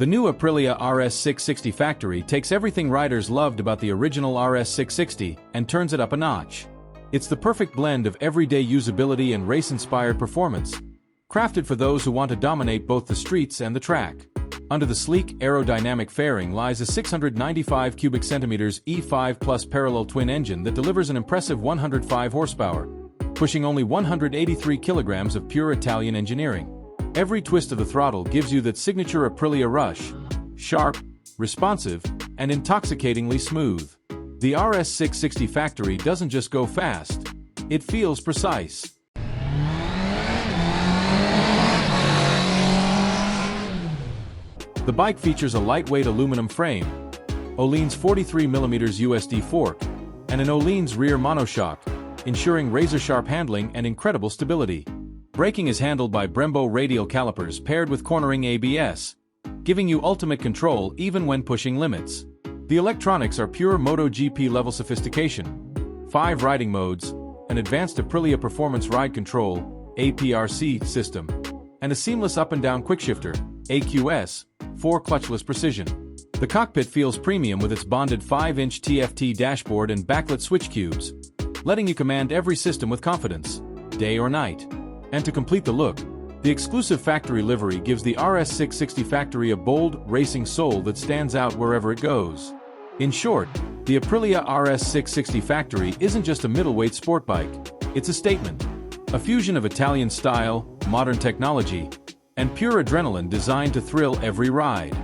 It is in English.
The new Aprilia RS 660 factory takes everything riders loved about the original RS 660 and turns it up a notch. It's the perfect blend of everyday usability and race-inspired performance, crafted for those who want to dominate both the streets and the track. Under the sleek, aerodynamic fairing lies a 695 cubic centimeters E5 Plus parallel twin engine that delivers an impressive 105 horsepower, pushing only 183 kilograms of pure Italian engineering. Every twist of the throttle gives you that signature Aprilia rush, sharp, responsive, and intoxicatingly smooth. The RS 660 factory doesn't just go fast, it feels precise. The bike features a lightweight aluminum frame, Öhlins 43mm USD fork, and an Öhlins rear monoshock, ensuring razor-sharp handling and incredible stability. Braking is handled by Brembo radial calipers paired with cornering ABS, giving you ultimate control even when pushing limits. The electronics are pure MotoGP-level sophistication, 5 riding modes, an advanced Aprilia Performance Ride Control (a-PRC) system, and a seamless up-and-down Quickshifter (AQS) for clutchless precision. The cockpit feels premium with its bonded 5-inch TFT dashboard and backlit switch cubes, letting you command every system with confidence, day or night. And to complete the look, the exclusive factory livery gives the RS 660 factory a bold, racing soul that stands out wherever it goes. In short, the Aprilia RS 660 factory isn't just a middleweight sport bike, it's a statement. A fusion of Italian style, modern technology, and pure adrenaline designed to thrill every ride.